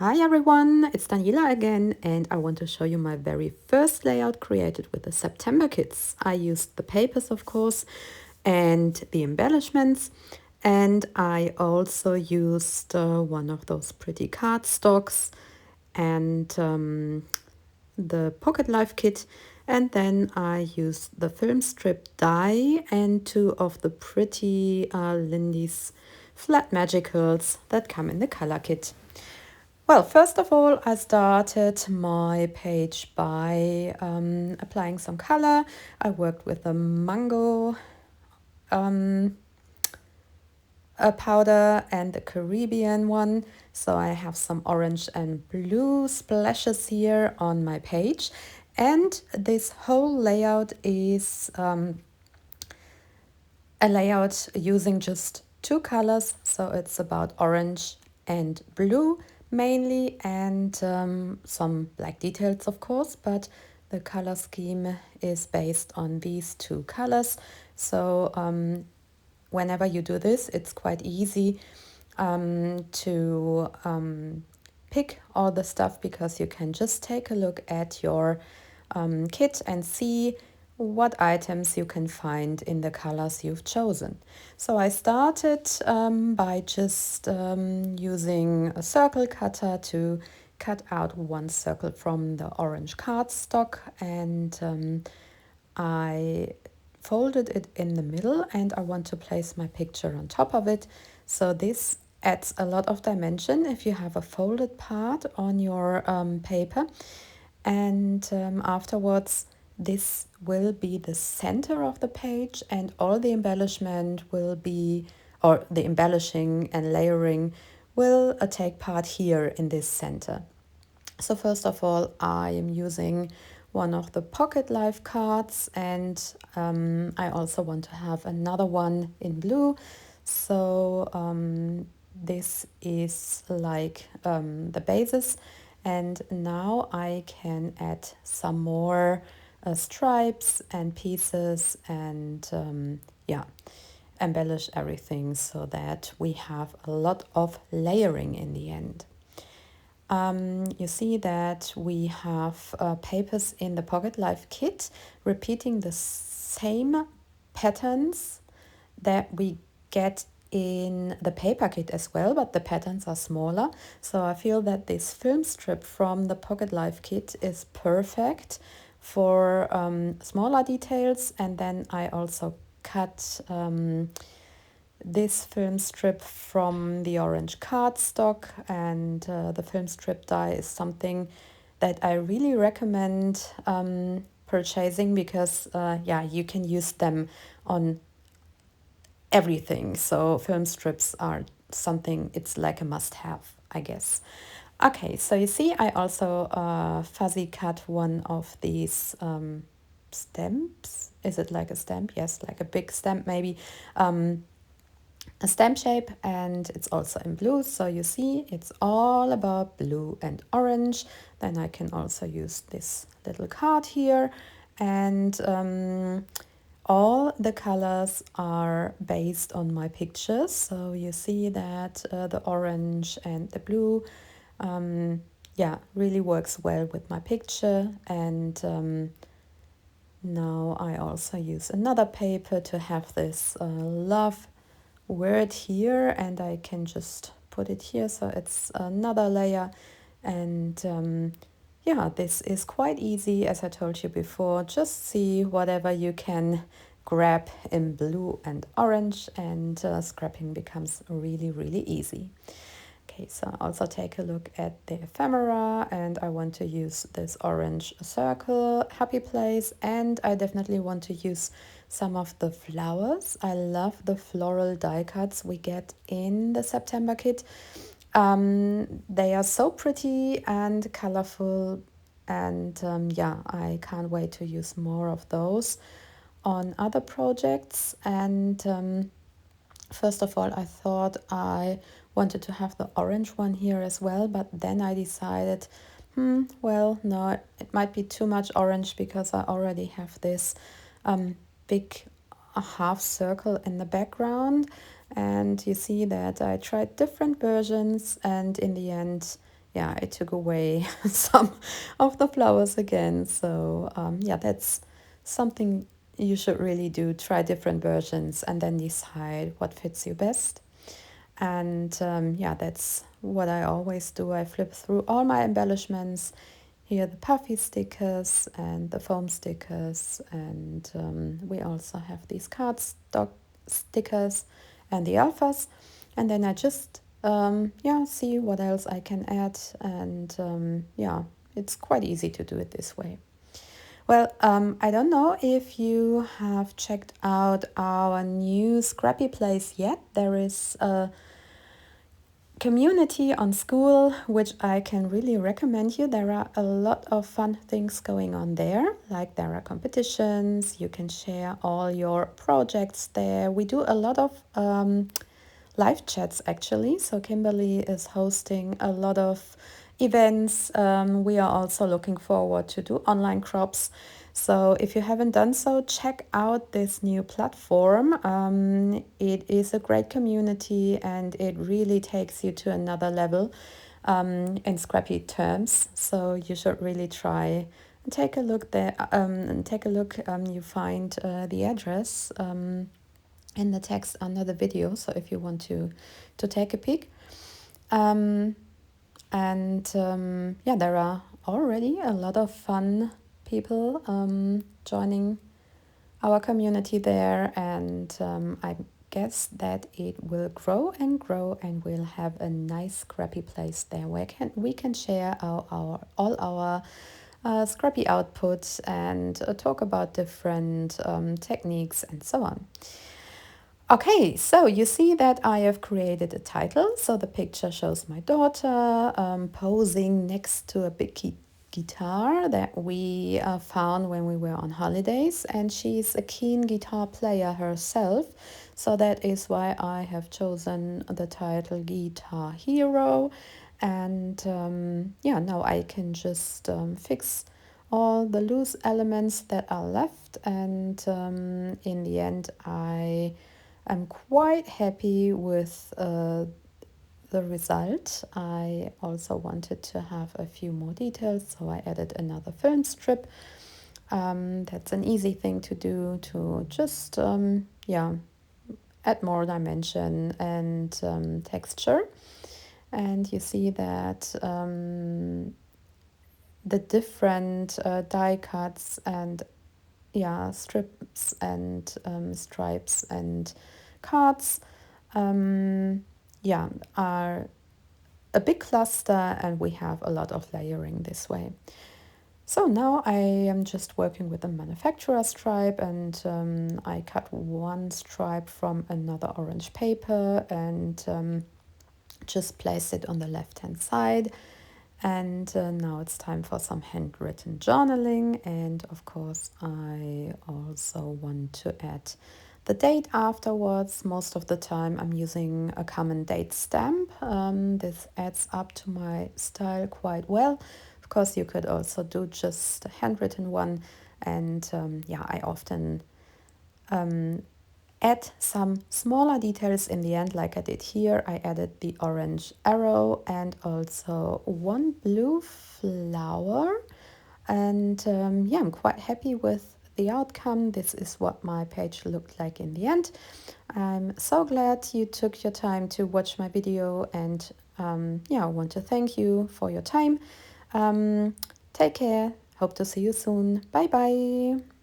Hi everyone, it's Daniela again, and I want to show you my very first layout created with the September kits. I used the papers, of course, and the embellishments, and I also used one of those pretty cardstocks and the Pocket Life kit, and then I used the film strip die and two of the pretty Lindy's flat magicals that come in the color kit. Well, first of all, I started my page by applying some color. I worked with a mango a powder and a Caribbean one. So I have some orange and blue splashes here on my page. And this whole layout is a layout using just two colors. So it's about orange and blue mainly, and some black details, of course, but the color scheme is based on these two colors. So whenever you do this, it's quite easy to pick all the stuff, because you can just take a look at your kit and see what items you can find in the colors you've chosen. So I started by just using a circle cutter to cut out one circle from the orange cardstock, and I folded it in the middle, and I want to place my picture on top of it. So this adds a lot of dimension if you have a folded part on your paper. And afterwards, this will be the center of the page, and all the embellishment will be, or the embellishing and layering will take part here in this center. So first of all, I am using one of the Pocket Life cards, and I also want to have another one in blue. So this is like the basis, and now I can add some more stripes and pieces, and yeah, embellish everything so that we have a lot of layering in the end. You see that we have papers in the Pocket Life kit repeating the same patterns that we get in the paper kit as well, but the patterns are smaller. So I feel that this film strip from the Pocket Life kit is perfect for smaller details. And then I also cut this film strip from the orange cardstock, and the film strip die is something that I really recommend purchasing, because yeah, you can use them on everything. So film strips are something, it's like a must-have, I guess. Okay, so you see I also fuzzy cut one of these stamps. Is it like a stamp? Yes, like a big stamp maybe. A stamp shape, and it's also in blue. So you see it's all about blue and orange. Then I can also use this little card here, and all the colors are based on my pictures. So you see that the orange and the blue yeah, really works well with my picture. And now I also use another paper to have this love word here, and I can just put it here, so it's another layer. And yeah, this is quite easy, as I told you before. Just see whatever you can grab in blue and orange, and scrapping becomes really, really easy. Okay, so also take a look at the ephemera, and I want to use this orange circle, happy place, and I definitely want to use some of the flowers. I love the floral die cuts we get in the September kit. They are so pretty and colorful, and yeah, I can't wait to use more of those on other projects. And first of all, I thought I wanted to have the orange one here as well, but then I decided, well, no, it might be too much orange, because I already have this big half circle in the background. And you see that I tried different versions, and in the end, yeah, it took away some of the flowers again. So yeah, that's something you should really do. Try different versions and then decide what fits you best. And yeah, that's what I always do. I flip through all my embellishments. Here, the puffy stickers and the foam stickers, and we also have these cardstock stickers and the alphas. And then I just yeah, see what else I can add, and yeah, it's quite easy to do it this way. Well, I don't know if you have checked out our new Scrappy Place yet. There is a community on School, which I can really recommend you. There are a lot of fun things going on there, like there are competitions, you can share all your projects there. We do a lot of live chats actually. So Kimberly is hosting a lot of events. We are also looking forward to do online crops. So if you haven't done so, check out this new platform. It is a great community and it really takes you to another level in Scrappy terms. So you should really try and take a look there. And take a look. You find the address in the text under the video. So if you want to take a peek. And yeah, there are already a lot of fun people joining our community there, and I guess that it will grow and grow, and we'll have a nice scrappy place there where we can share our all our scrappy outputs and talk about different techniques and so on. Okay, so you see that I have created a title. So the picture shows my daughter posing next to a big guitar that we found when we were on holidays, and she's a keen guitar player herself. So that is why I have chosen the title Guitar Hero. And yeah, now I can just fix all the loose elements that are left, and in the end I'm quite happy with the result. I also wanted to have a few more details, so I added another film strip. That's an easy thing to do, to just yeah, add more dimension and texture. And you see that the different die cuts and yeah, strips and stripes and cards yeah, are a big cluster, and we have a lot of layering this way. So now I am just working with a manufacturer stripe, and I cut one stripe from another orange paper and just placed it on the left hand side. And now it's time for some handwritten journaling. And of course, I also want to add the date afterwards. Most of the time, I'm using a common date stamp. This adds up to my style quite well. Of course, you could also do just a handwritten one. And yeah, I often add some smaller details in the end, like I did here. I added the orange arrow and also one blue flower. And yeah, I'm quite happy with the outcome. This is what my page looked like in the end. I'm so glad you took your time to watch my video, and yeah, I want to thank you for your time. Take care. Hope to see you soon. Bye bye.